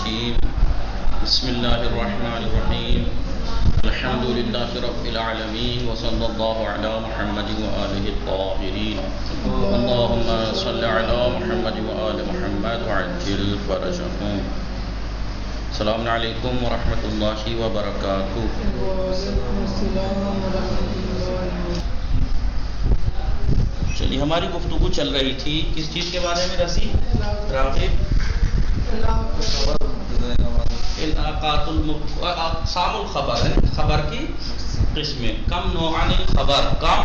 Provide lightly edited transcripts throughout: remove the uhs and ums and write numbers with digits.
الرجيم بسم الله الرحمن الرحيم الحمد لله رب العالمين وصلى الله على محمد وآله الطاهرين اللهم صل على محمد وآل محمد وعجل فرجهم. السلام علیکم ورحمۃ اللہ وبرکاتہ. چلیے ہماری گفتگو چل رہی تھی کس چیز کے بارے میں رسی؟ راغب اقسام الخبر ہے، خبر کی قسمیں. کم نوعان الخبر، کم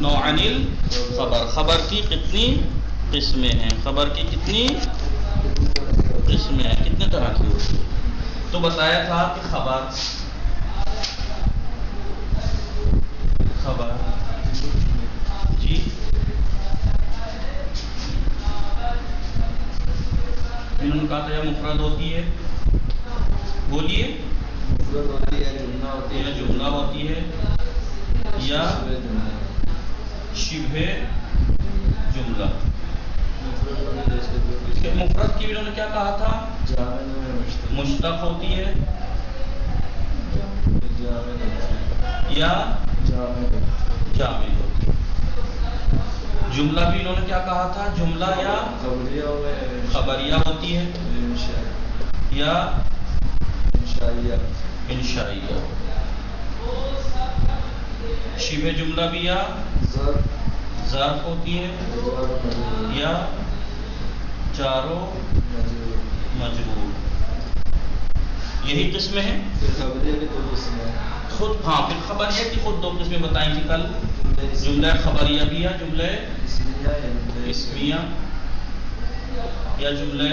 نوعان الخبر، خبر کی کتنی قسمیں ہیں، خبر کی کتنی قسمیں ہیں، کتنے طرح کی ہوتی ہے. تو بتایا تھا کہ خبر جی انہوں نے کہا تھا یا مفرد ہوتی ہے، بولیے، یا جملہ ہوتی ہے یا شبہ جملہ. مفرد کی انہوں نے کیا کہا تھا؟ مشتق ہوتی ہے یا جامد ہوتی ہے. جملہ بھی انہوں نے کیا کہا تھا؟ جملہ یا خبریہ ہوتی ہے یا انشائیہ. شبہ جملہ بھی یا ظرف ہوتی ہے یا جار و مجرور. یہی قسمیں ہیں. خود ہاں پھر خبریہ کی خود دو قسمیں بتائیں تھی کل، جملہ خبریہ بھی یا جملہ اسمیہ یا جملہ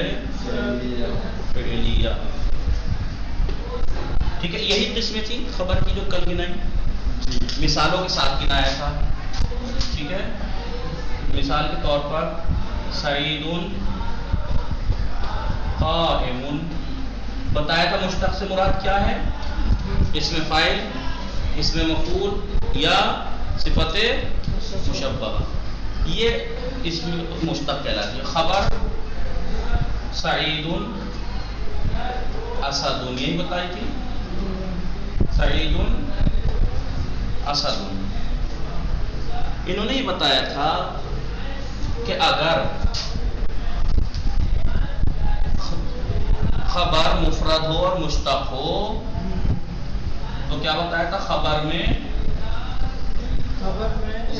فعلیہ. ٹھیک ہے، یہی قسمیں تھی خبر کی جو کل گنائی، مثالوں کے ساتھ گنایا تھا. ٹھیک ہے، مثال کے طور پر سعید قائم بتایا تھا. مشتق سے مراد کیا ہے؟ اسم فاعل، اسم مفعول یا صفت مشبہ. یہ اسم مشتق کہلاتی ہے. خبر سعید اسد، یہی بتائی تھی، سعید اسد. انہوں نے یہ بتایا تھا کہ اگر خبر مفرد ہو اور مشتق ہو تو کیا بتایا تھا؟ خبر میں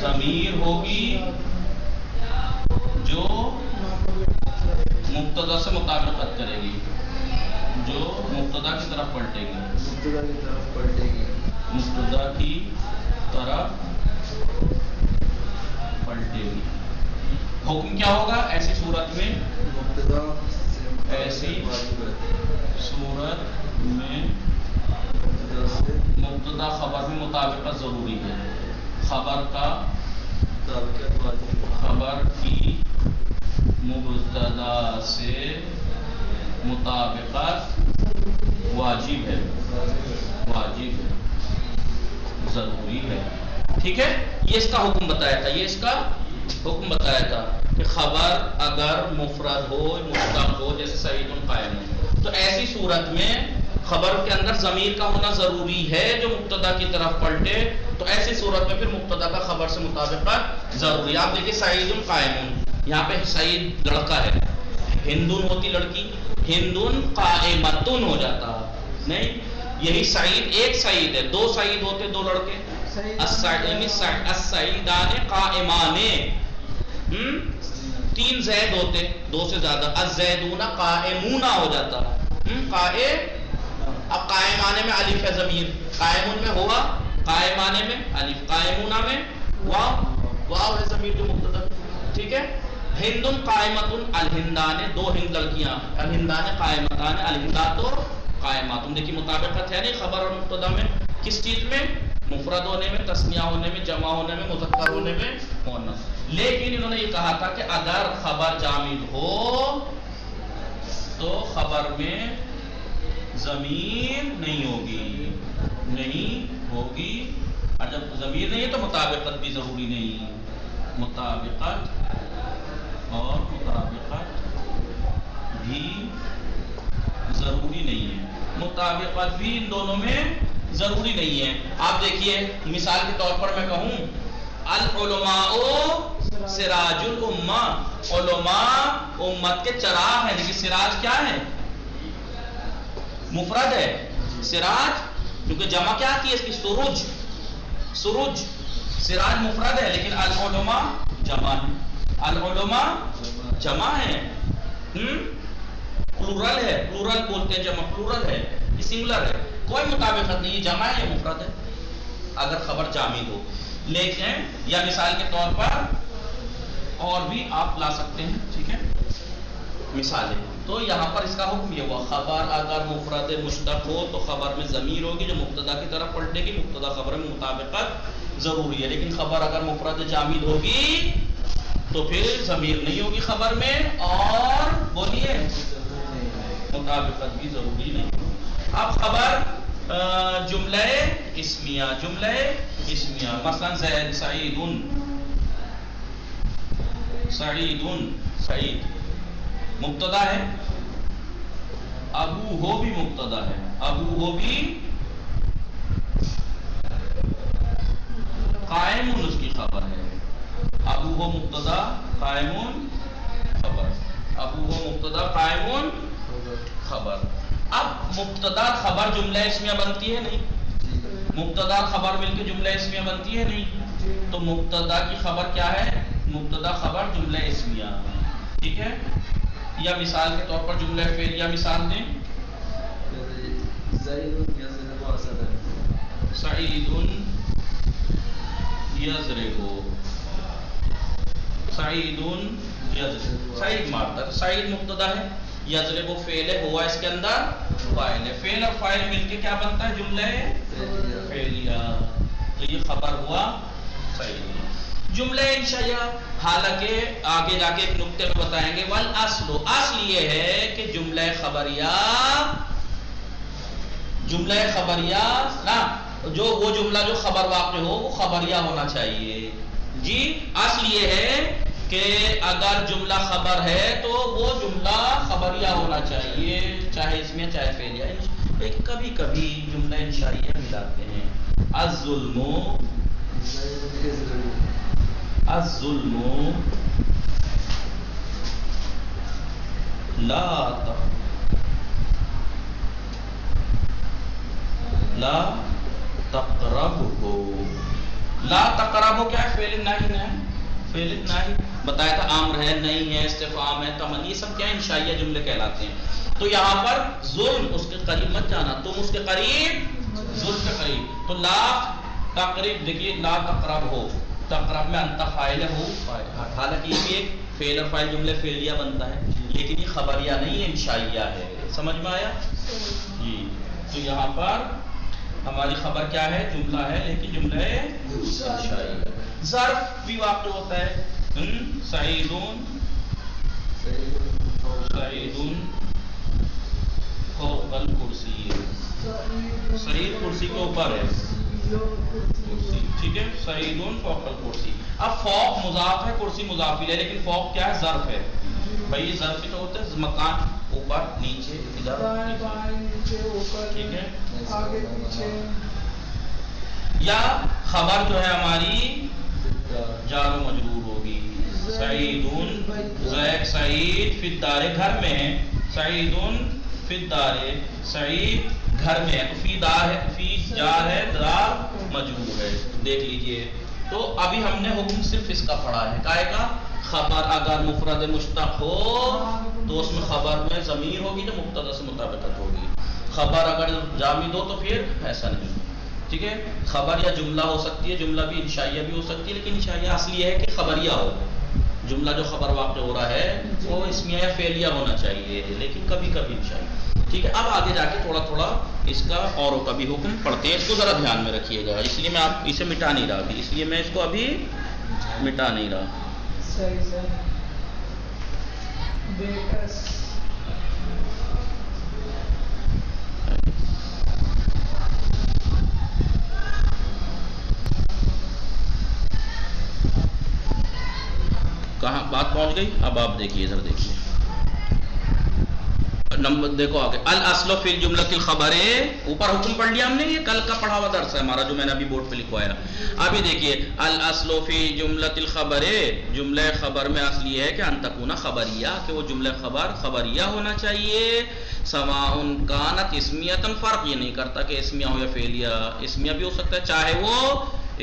ضمیر ہوگی جو مبتدا سے مطابقت کرے گی، جو مبتدا کی طرف پلٹے گی، مبتدا کی طرف پلٹے گی. حکم کیا ہوگا ایسی صورت میں؟ ایسی صورت میں مبتدا خبر میں مطابقت ضروری ہے. خبر کی مبتدا سے مطابقت واجب ہے، ضروری ہے. ٹھیک ہے، یہ اس کا حکم بتایا تھا. کہ خبر اگر مفرد ہو مشتق ہو جیسے سعید قائم ہو تو ایسی صورت میں خبر کے اندر ضمیر کا ہونا ضروری ہے جو مبتدا کی طرف پلٹے. تو ایسی صورت میں پھر مبتدا کا خبر سے مطابقت ضروری. آپ دیکھیں سعید قائم، یہاں پہ سعید لڑکا ہے، ہندون ہوتی لڑکی، ہندون قائمتن ہو جاتا نہیں. یہی سعید ایک سعید ہے، دو سعید ہوتے دو لڑکے، السعیدان قائمان. تین زید ہوتے دو سے زیادہ، الزیدون قائمون ہو جاتا. اب قائمانے میں الف ہے ضمیر، قائمون میں ہوا، قائمانے میں الف، قائمونہ میں واو ہے ضمیر جو مبتدا. ٹھیک ہے، ہندن قائمتن الہندان، دو ہند لڑکیاں، الہندان قائمتان الہندات قائمات. دیکھیے مطابقت ہے نہیں خبر اور مبتدا میں. کس چیز میں؟ مفرد ہونے میں، تثنیہ ہونے میں، جمع ہونے میں، مذکر ہونے میں، مؤنث. لیکن انہوں نے یہ کہا تھا کہ اگر خبر جامد ہو تو خبر میں ضمیر نہیں ہوگی. اور جب ضمیر نہیں ہے تو مطابقت بھی ضروری نہیں. مطابقت بھی مطابقت بھی ان دونوں میں ضروری نہیں ہے. آپ دیکھیے مثال کے طور پر میں کہوں العلماء سراج الامہ، علماء امت کے چراغ ہیں، لیکن سراج کیا ہے؟ مفرد ہے. سراج کیونکہ جمع کیا کی ہے اس کی؟ سروج. سروج سراج مفرد ہے لیکن العلماء جمع ہے. العلماء جمع ہے، پلورل ہے، پلورل بولتے ہیں جمع، پلورل ہے، یہ سنگولر ہے، کوئی مطابقت نہیں، جمع ہے یا مفرد ہے اگر خبر جامد ہو. لیکن یا مثال کے طور پر اور بھی آپ لا سکتے ہیں، ٹھیک ہے، مثالیں. تو یہاں پر اس کا حکم یہ ہوا خبر اگر مفرد مشتق ہو تو خبر میں ضمیر ہوگی جو مبتدا کی طرف پلٹے گی، مبتدا خبر میں مطابقت ضروری ہے. لیکن خبر اگر مفرد جامد ہوگی تو پھر ضمیر نہیں ہوگی خبر میں، اور بولیے مطابقت بھی ضروری نہیں. اب خبر جملہ اسمیہ، جملہ اسمیہ مثلا زید سعید، سعید سعید مبتدا ہے، ابو ہو بھی مبتدا ہے، ابو ہو بھی قائم اس کی خبر ہے. ابو ہو مبتدا قائم خبر، ابو ہو مبتدا قائم خبر. اب مبتدا خبر جملہ اسمیہ بنتی ہے نہیں؟ مبتدا خبر مل کے جملہ اسمیہ بنتی ہے نہیں؟ تو مبتدا کی خبر کیا ہے؟ مبتدا خبر جملہ اسمیہ، ٹھیک ہے. یا مثال کے طور پر جملہ فعلیہ مثال دیں، سعید یضرب، سعید یضرب، سعید مارتا ہے، سعید مبتدا ہے، یضرب فعل ہے، ہوا اس کے اندر فاعل ہے. فعل اور فاعل مل کے کیا بنتا ہے؟ جملہ فعلیہ. تو یہ خبر ہوا سعید. جملہ انشائیہ، حالانکہ آگے جا کے ایک نقطے میں بتائیں گے، والاصل، اصل یہ ہے کہ جملہ خبریہ، جملہ خبریہ نا، جو وہ جملہ جو خبر واقع ہو وہ خبریہ ہونا چاہیے. جی اصل یہ ہے کہ اگر جملہ خبر ہے تو وہ جملہ خبریہ ہونا چاہیے، چاہے اس میں چاہے فعلیہ. لیکن کبھی کبھی جملہ انشائیہ ملاتے ہیں. الظلم، الظلم لا تقربہ، لا تقربہ کیا ہے؟ فعل نہی ہے، فعل نہی بتایا تھا، امر ہے، نہیں ہے، استفہام ہے، تمنی، یہ سب کیا ہے؟ انشائیہ جملے کہلاتے ہیں. تو یہاں پر ظلم، اس کے قریب مت جانا، تم اس کے قریب، ظلم کے قریب. تو لا تقرب، دیکھیے لا تقرب ہو، تقرب میں انت فاعل ہو، حالانکہ یہ بھی ایک فعل اور فاعل جملے فعلیہ بنتا ہے، لیکن یہ خبریہ نہیں ہے، انشائیہ ہے. سمجھ میں آیا جی؟ تو یہاں پر ہماری خبر کیا ہے؟ جملہ ہے، لیکن جملہ انشائیہ. ظرف بھی واقع ہوتا ہے، سعیدون، سعیدون فوق الکرسی، سعید کرسی کے اوپر ہے، ٹھیک ہے، سعیدون فوق الکرسی. اب فوق مضاف ہے، کرسی مضاف ہے، لیکن فوق کیا ہے؟ ظرف ہے. بھائی ظرف تو ہوتا ہے مکان، اوپر نیچے ادھر، ٹھیک ہے. یا خبر جو ہے ہماری جار و مجرور ہوگی، سعیدون، زید سعید فی الدار، گھر میں ہے، سعیدون فی الدار، سعید گھر میں ہے. تو فی دار ہے، فی جار ہے، دار مجرور ہے. دیکھ لیجئے. تو ابھی ہم نے حکم صرف اس کا پڑھا ہے، کائے کا؟ خبر اگر مفرد مشتق ہو تو اس میں خبر میں ضمیر ہوگی جو مبتدا سے مطابقت ہوگی. خبر اگر جامد ہو تو پھر ایسا نہیں، ٹھیک ہے. خبر یا جملہ ہو سکتی ہے، جملہ بھی انشائیہ بھی ہو سکتی ہے، لیکن انشائیہ اصلی ہے کہ خبریہ ہو. جملہ جو خبر واقع ہو رہا ہے وہ اسمیہ یا فعلیہ ہونا چاہیے، لیکن کبھی کبھی انشائیہ. ٹھیک ہے. اب آگے جا کے تھوڑا تھوڑا اس کا اوروں کا بھی حکم پڑھتے ہیں، اس کو ذرا دھیان میں رکھیے گا، اس لیے میں آپ اسے مٹا نہیں رہا ابھی، اس لیے میں اس کو ابھی مٹا نہیں رہا. کہاں بات پہنچ گئی؟ اب آپ دیکھیے، ادھر دیکھیے. نمبر دیکھو آگے، الاصل فی الجملۃ الخبر، اوپر حکم پڑھ لیا ہم نے، یہ کل کا پڑھا ہوا درس ہے ہمارا جو میں نے ابھی بورڈ پہ لکھوایا. ابھی دیکھیے الاصل فی جملۃ الخبر، جملہ خبر میں اصل یہ ہے کہ ان تکون خبریہ، کہ وہ جملہ خبر خبریہ ہونا چاہیے. سواء کانت اسمیۃ، فرق یہ نہیں کرتا کہ اسمیہ ہو یا فعلیہ، اسمیہ بھی ہو سکتا ہے چاہے وہ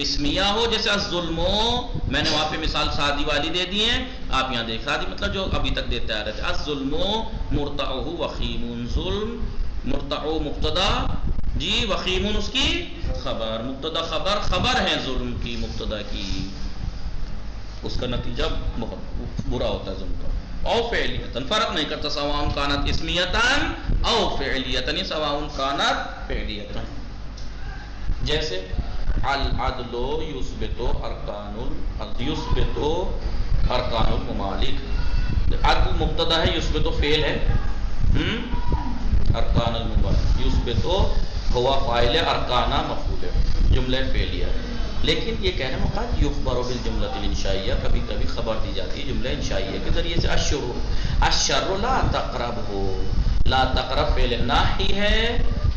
اسمیہ ہو، جیسے الظلم، میں نے وہاں پہ مثال سادی والی دے دی ہیں، آپ یہاں دیکھ سادی مطلب جو ابھی تک دیتے آ رہے تھے. الظلم مرتعہ وخیم، ظلم مرتع مبتدا جی، وخیم اس کی خبر، مبتدا خبر، خبر ہے ظلم کی مبتدا کی، اس کا نتیجہ بہت برا ہوتا ہے ظلم کا. او فعلیتن، فرق نہیں کرتا سواء کانت اسمیتن او فعلیتن، سواء کانت فعلیتن. جیسے العدل یثبت ارکان الممالک، عدل مبتدا ہے، یثبت فعل ہے، ارکان الممالک، یثبت ہوا فاعل ہے، ارکانہ مفعول ہے، جملہ فعلیہ ہے. لیکن یہ کہنے میں قد یخبر بالجملۃ الانشائیہ، کبھی کبھی خبر دی جاتی ہے جملہ انشائیہ کے ذریعے سے. الشر لا تقرب ہو، لا تقرب فعل ناحی ہے،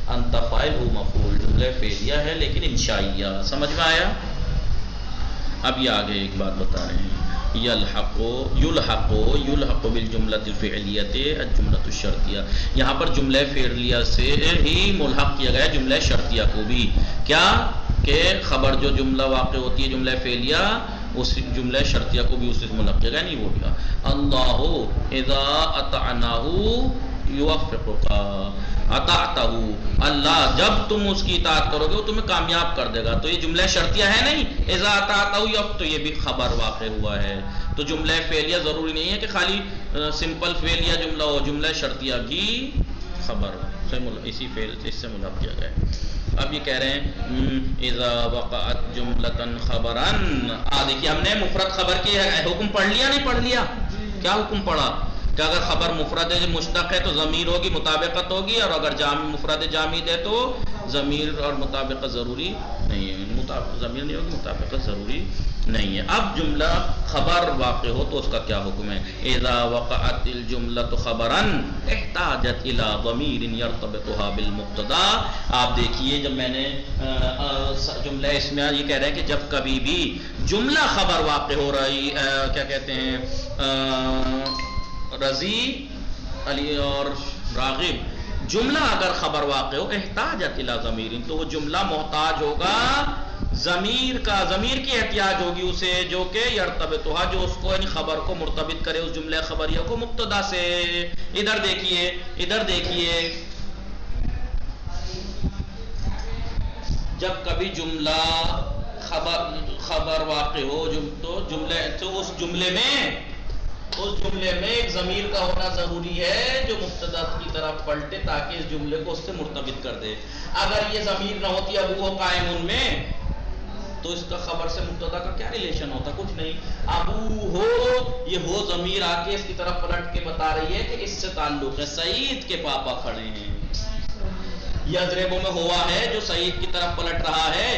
انت فاعل ہو مفعول، جملہ فعلیہ ہے لیکن انشائیہ. سمجھ میں آیا؟ اب یہ آگے ایک بات بتا رہے ہیں، یلحق بالجملۃ الفعلیۃ الجملۃ الشرطیہ، یہاں پر جملہ فعلیہ سے ہی ملحق کیا گیا جملہ شرطیہ کو بھی. کیا کہ خبر جو جملہ واقع ہوتی ہے جملہ فعلیہ، اس جملہ شرطیہ کو بھی اس سے ملحق کیا گیا. نہیں وہ کیا، اللہ اذا اطعناہ یوفقک، اطعتہ، اللہ جب تم اس کی اطاعت کرو گے وہ تمہیں کامیاب کر دے گا. تو یہ جملہ شرطیہ ہے نہیں، اذا اطعتہ یوفقک، تو یہ بھی خبر واقع ہوا ہے. تو جملہ فعلیہ ضروری نہیں ہے کہ خالی سمپل فعلیہ جملہ ہو، جملہ شرطیہ بھی خبر سے اسی فعل سے اس سے ملحق کیا گیا ہے. اب یہ کہہ رہے ہیں اذا وقعت جملتن خبرن، دیکھیے ہم نے مفرد خبر کی حکم پڑھ لیا نہیں پڑھ لیا؟ کیا حکم پڑھا کہ اگر خبر مفرد مشتق ہے تو ضمیر ہوگی، مطابقت ہوگی، اور اگر مفرد جامد ہے تو ضمیر اور مطابقت ضروری نہیں ہے، ضمیر نہیں ہوگی، مطابقت ضروری نہیں ہے. اب جملہ خبر واقع ہو تو اس کا کیا حکم ہے؟ اذا وقعت الجملۃ خبرا احتاجت الى ضمیر یرتبطها بالمبتدا. آپ دیکھیے جب میں نے جملہ اس میں یہ کہہ رہے ہیں کہ جب کبھی بھی جملہ خبر واقع ہو رہی، کیا کہتے ہیں، رضی علی اور راغب، جملہ اگر خبر واقع ہو احتاجت الی ضمیر، تو وہ جملہ محتاج ہوگا ضمیر کا، ضمیر کی احتیاج ہوگی اسے، جو کہ یرتبطھا، جو اس کو یعنی خبر کو مرتبط کرے اس جملہ خبریہ کو مبتدا سے. ادھر دیکھیے جب کبھی جملہ خبر واقع ہو تو اس جملے میں ایک ضمیر کا ہونا ضروری ہے جو مبتدا کی طرف پلٹے تاکہ اس جملے کو اس سے مرتبط کر دے. اگر یہ ضمیر نہ ہوتی ابو ہو قائم میں، تو اس کا خبر سے مبتدا کا کیا ریلیشن ہوتا؟ کچھ نہیں. ابو ہو، یہ ہو ضمیر آ کے اس کی طرف پلٹ کے بتا رہی ہے کہ اس سے تعلق ہے، سعید کے پاپا کھڑے ہیں. یضربو میں ہوا ہے جو سعید کی طرف پلٹ رہا ہے،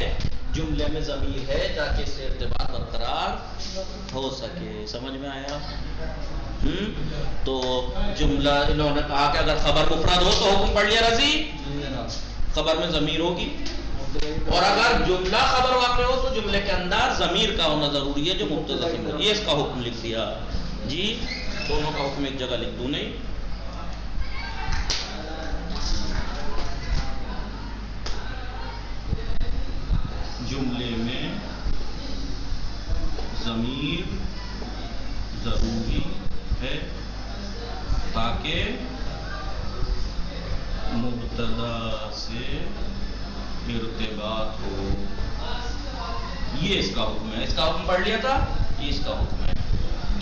جملے میں ضمیر ہے تاکہ اس سے ارتباط برقرار ہو سکے. سمجھ میں آیا؟ تو جملہ انہوں نے کہا کہ اگر خبر مفرد ہو تو حکم پڑھ لیا رضی، خبر میں ضمیر ہوگی، اور اگر جملہ خبر واقع ہو تو جملے کے اندر ضمیر کا ہونا ضروری ہے جو مبتدا سے ملتا ہے. یہ اس کا حکم لکھ دیا جی، دونوں کا حکم ایک جگہ لکھ دوں نہیں. جملے میں ضمیر ضروری ہے تاکہ مبتدا سے ارتباط ہو. یہ اس کا حکم ہے. اس کا حکم پڑھ لیا تھا، یہ اس کا حکم ہے.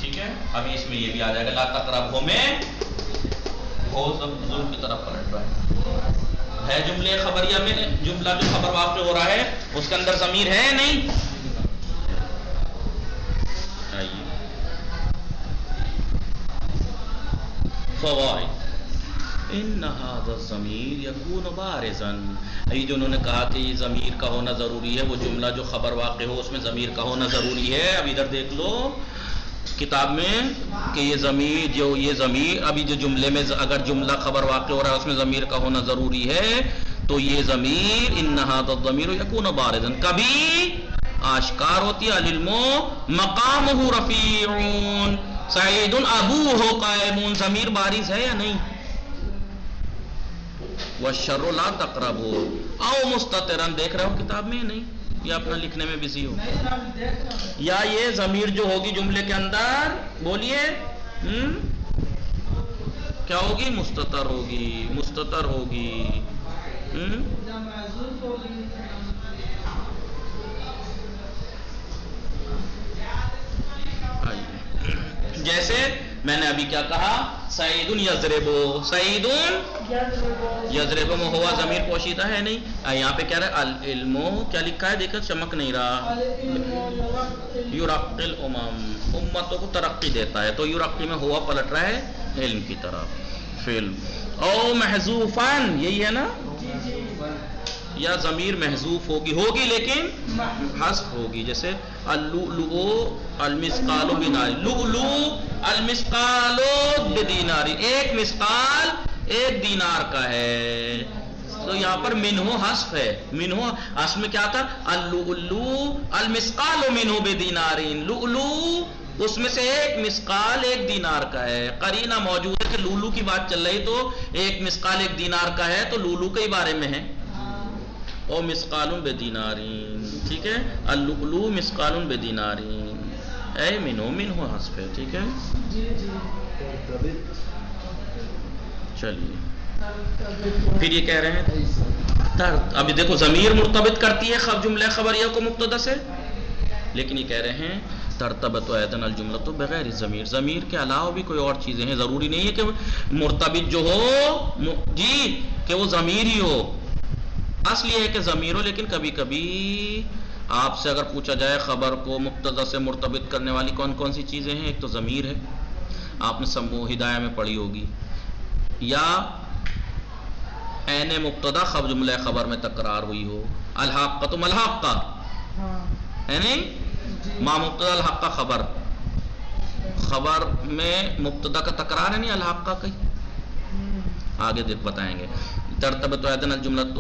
ٹھیک ہے، ابھی اس میں یہ بھی آ جائے گا لا تقرب ہو میں ہو سب ظلم کی طرف پلٹ رہا ہے. جملے خبریہ میں جملہ جو خبر واقع ہو رہا ہے اس کے اندر ضمیر ہے نہیں. فوائد ان هذا الضمیر یکون بارزا، یہ جو انہوں نے کہا کہ یہ ضمیر کا ہونا ضروری ہے، وہ جملہ جو خبر واقع ہو اس میں ضمیر کا ہونا ضروری ہے. اب ادھر دیکھ لو، کتاب میں کہ یہ ضمیر ابھی جو جملے میں اگر جملہ خبر واقع ہو رہا ہے اس میں ضمیر کا ہونا ضروری ہے، تو یہ ضمیر ان ھذا الضمیر یکون بارزا کبھی آشکار ہوتی ہے، العلم مقامہ رفیع سعید ابوہ قائم، ضمیر بارز ہے یا نہیں؟ والشر لا تقربوا او مستترا، دیکھ رہے ہو کتاب میں نہیں، یا اپنا لکھنے میں بزی ہو، یا یہ ضمیر جو ہوگی جملے کے اندر بولیے کیا ہوگی؟ مستتر ہوگی جیسے میں نے ابھی کیا کہا، سعید یضرب، سعید یضرب میں ہوا ضمیر پوشیدہ ہے نہیں، یہاں پہ کیا رہا ہے العلم، کیا لکھا ہے دیکھا چمک نہیں رہا، یرقی الامم، امتوں کو ترقی دیتا ہے، تو یرقی میں ہوا پلٹ رہا ہے علم کی طرف، فعل او محذوفان، یہی ہے نا، یا ضمیر محذوف ہوگی لیکن حذف ہوگی، جیسے اللؤلؤ المثقال بنار، لؤلؤ المثقال بدینار، ایک مثقال ایک دینار کا ہے، تو یہاں پر منہ حذف ہے، منہ اصل میں کیا تھا اللؤلؤ المثقال منہ بدینار، لؤلؤ اس میں سے ایک مثقال ایک دینار کا ہے، قرینہ موجود ہے کہ لولو کی بات چل رہی تو ایک مثقال ایک دینار کا ہے تو لولو کے بارے میں ہے، او مسقال بدینارین، ٹھیک ہے، اللؤلؤ مسقال بدینارین، اے منہ حذف ہے، ٹھیک ہے، چلیے پھر یہ کہہ رہے ہیں ابھی دیکھو ضمیر مرتبط کرتی ہے جملہ خبریہ کو مبتدا سے، لیکن یہ کہہ رہے ہیں ترتبط ایضا الجملۃ بغیر ضمیر، ضمیر کے علاوہ بھی کوئی اور چیزیں ہیں، ضروری نہیں ہے کہ مرتبط جو ہو جی کہ وہ ضمیر ہی ہو، اصل یہ ہے کہ ضمیر ہو، لیکن کبھی کبھی آپ سے اگر پوچھا جائے خبر کو مبتدا سے مرتبط کرنے والی کون کون سی چیزیں ہیں، ایک تو ضمیر ہے، آپ نے سمو ہدایہ میں پڑھی ہوگی، یا عین مبتدا جملہ خبر میں تکرار ہوئی ہو، الحاقہ تو ملحقہ ہے نہیں، ما مبتدا الحاقہ خبر میں مبتدا کا تکرار ہے نہیں، الحاقہ کا آگے دیکھ بتائیں گے، ترتبط ایضا الجملۃ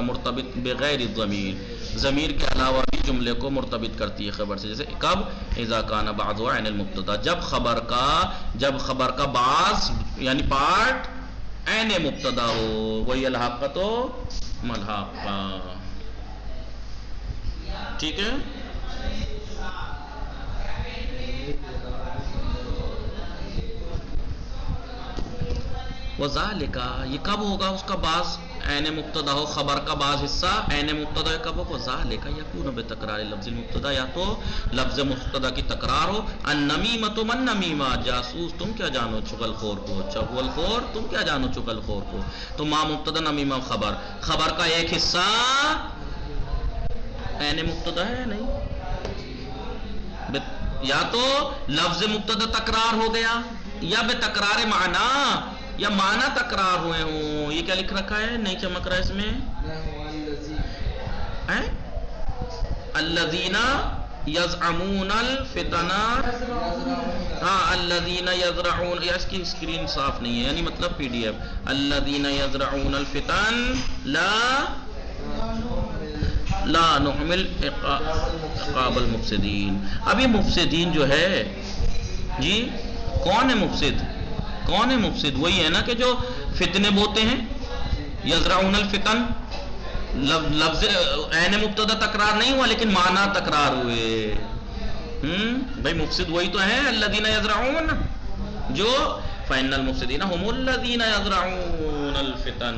مرتبط بغیر الضمیر، ضمیر کے علاوہ بھی جملے کو مرتبط کرتی ہے خبر سے، جیسے کب اذا کان بعض عین المبتدا، جب خبر کا بعض یعنی پارٹ عین مبتدا ہو، وہی الحاقۃ ملحقہ، ٹھیک ہے، وذالک، یہ کب ہوگا اس کا بعض عین مبتدا ہو، خبر کا بعض حصہ عین مبتدا کب ہو، وذالک یکون بتکرار لفظ المبتدا، یا تو لفظ مبتدا کی تکرار ہو، النمیمۃ من نمیمہ، جاسوس تم کیا جانو چغل خور کو، چغل خور تم کیا جانو چغل خور کو، تو ما مبتدا نمیمہ خبر کا ایک حصہ عین مبتدا ہے نہیں، یا تو لفظ مبتدا تکرار ہو گیا، یا بے تکرار معنی، یا معنی تکرار ہوئے ہوں، یہ کیا لکھ رکھا ہے نہیں چمک رہا ہے اس میں، الذین یزعمون الفتن، ہاں الذین یزرعون، یا اس کی اسکرین صاف نہیں ہے، یعنی مطلب پی ڈی ایف، الذین یزرعون الفتن لا نحمل عقاب المفسدین، اب یہ مفسدین جو ہے جی کون ہے مفسد، وہی ہے نا کہ جو فتنے بوتے ہیں، یزرعون الفتن، لفظ عین مبتدا تکرار نہیں ہوا لیکن معنی تکرار ہوئے، بھائی مفسد وہی تو ہیں الذین یزرعون، جو فإن المفسدین هم الذین یزرعون الفتن،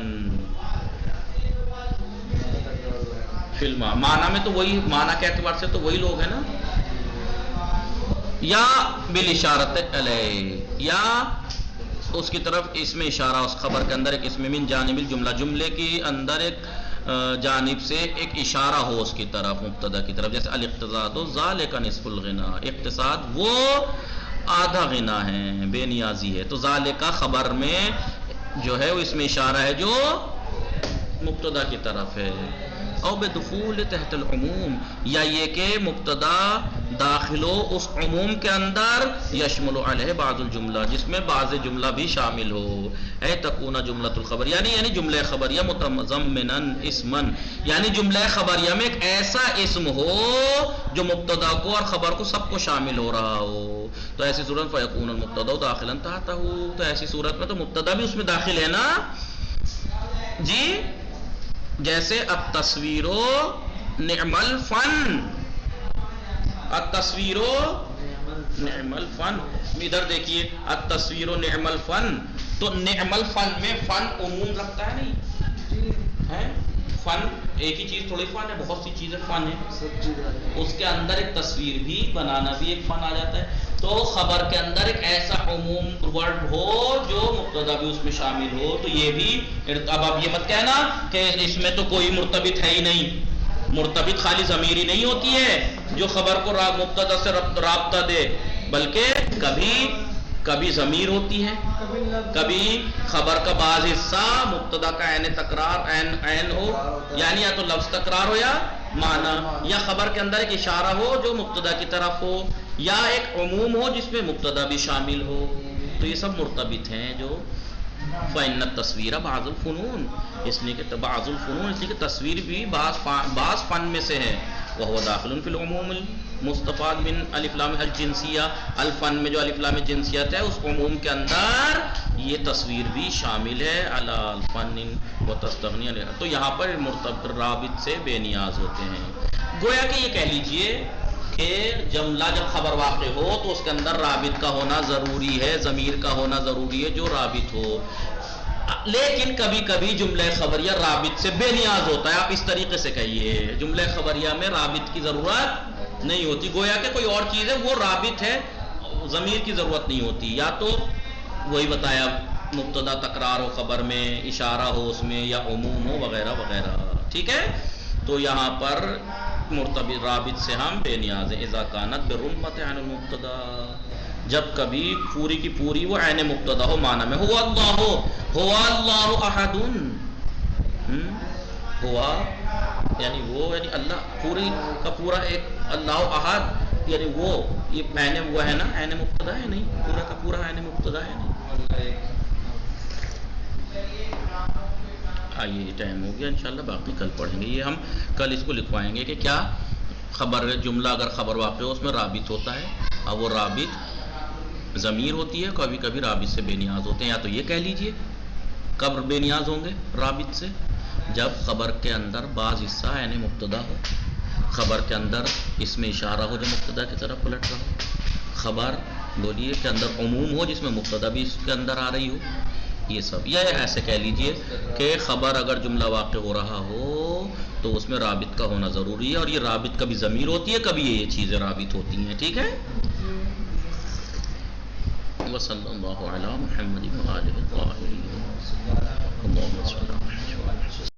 فی معنی میں تو وہی، معنی کے اعتبار سے تو وہی لوگ ہیں نا، یا بالاشارۃ علیہ، یا اس کی طرف اس میں اشارہ، اس خبر کے اندر ایک اس میں من جانب الجملہ، جملے کے اندر ایک جانب سے ایک اشارہ ہو اس کی طرف، مبتدا کی طرف، جیسے الاقتصاد ذالک نصف الغنا، اقتصاد وہ آدھا غنا ہے، بے نیازی ہے، تو ذالک خبر میں جو ہے وہ اس میں اشارہ ہے جو مبتدا کی طرف ہے، او بدخول تحت العموم، یا یہ کہ مبتدا داخل ہو اس عموم کے اندر، یشمل علیہ بعض الجملہ جس میں بعض جملہ بھی شامل ہو، اے تکون جملۃ الخبر یعنی جملہ خبریہ متضمنا اسما، یعنی جملہ خبریہ میں ایک ایسا اسم ہو جو مبتدا کو اور خبر کو سب کو شامل ہو رہا ہو، تو ایسی صورت فیکون المبتدا داخلا تحتہ، تو ایسی صورت میں تو مبتدا بھی اس میں داخل ہے نا جی، جیسے التصویر نعم الفن، التصویر نعم الفن، ادھر دیکھیے التصویر نعم الفن، تو نعم الفن میں فن عموم رکھتا ہے نہیں ہے، فن ایک ہی چیز تھوڑی فن ہے، بہت سی چیزیں فن ہے، اس کے اندر ایک تصویر بھی بنانا بھی ایک فن آ جاتا ہے، تو خبر کے اندر ایک ایسا عموم ورڈ ہو جو مبتدا بھی اس میں شامل ہو، تو یہ بھی، اب آپ یہ مت کہنا کہ اس میں تو کوئی مرتبط ہے ہی نہیں، مرتبط خالی ضمیر ہی نہیں ہوتی ہے جو خبر کو مبتدا سے رابطہ دے، بلکہ کبھی ضمیر ہوتی ہے، کبھی خبر کا بعض حصہ مبتدا کا عین تکرار عین ہو، یعنی یا تو لفظ تکرار ہو یا معنی، یا خبر کے اندر ایک اشارہ ہو جو مبتدا کی طرف ہو، یا ایک عموم ہو جس میں مبتدا بھی شامل ہو، تو یہ سب مرتبط ہیں جو فإن التصویر بعض الفنون، اس لیے کہ بعض الفنون، اس لیے کہ تصویر بھی بعض فن میں سے ہے، وهو داخل فی العموم المستفاد من الف لام الجنسیہ، الفن میں جو الف لام جنسیت ہے اس عموم کے اندر یہ تصویر بھی شامل ہے، علی الفن وتستغنی علیہ، تو یہاں پر مرتبط رابط سے بے نیاز ہوتے ہیں، گویا کہ یہ کہہ لیجئے کہ جملہ جب خبر واقع ہو تو اس کے اندر رابط کا ہونا ضروری ہے، ضمیر کا ہونا ضروری ہے جو رابط ہو، لیکن کبھی کبھی جملہ خبریہ رابط سے بے نیاز ہوتا ہے، آپ اس طریقے سے کہیے جملہ خبریہ میں رابط کی ضرورت نہیں ہوتی، گویا کہ کوئی اور چیز ہے وہ رابط ہے، ضمیر کی ضرورت نہیں ہوتی، یا تو وہی بتایا مبتدا تکرار ہو خبر میں، اشارہ ہو اس میں، یا عموم ہو وغیرہ وغیرہ، ٹھیک ہے، تو یہاں پر مرتبط رابط سے ہم بے نیاز ہیں، اذا کانت برمت عن المبتدا، جب کبھی پوری کی پوری وہ عین مبتدا ہو، معنی میں ہوا اللہ احد، ہوا یعنی وہ، یعنی اللہ پوری کا پورا ایک، اللہ احد یعنی وہ، یہ عین وہ ہے نا، عین مبتدا ہے نہیں، پورا کا پورا عین مبتدا ہے نہیں، آئیے ٹائم ہو گیا، انشاءاللہ باقی کل پڑھیں گے، یہ ہم کل اس کو لکھوائیں گے کہ کیا خبر جملہ اگر خبر واقع ہو اس میں رابط ہوتا ہے، اور وہ رابط ضمیر ہوتی ہے، کبھی کبھی رابط سے بے نیاز ہوتے ہیں، یا تو یہ کہہ لیجئے کب بے نیاز ہوں گے رابط سے، جب خبر کے اندر بعض حصہ یعنی مبتدا ہو، خبر کے اندر اس میں اشارہ ہو جو مبتدا کی طرف پلٹ رہا ہو، خبر بولیے کے اندر عموم ہو جس میں مبتدا بھی اس کے اندر آ رہی ہو، یہ سب، یا ایسے کہہ لیجئے کہ خبر اگر جملہ واقع ہو رہا ہو تو اس میں رابط کا ہونا ضروری ہے، اور یہ رابط کبھی ضمیر ہوتی ہے، کبھی یہ چیزیں رابط ہوتی ہیں، ٹھیک ہے، وصلی اللہ علی محمد وآلہ الطاہرین، اللہم صل علی محمد۔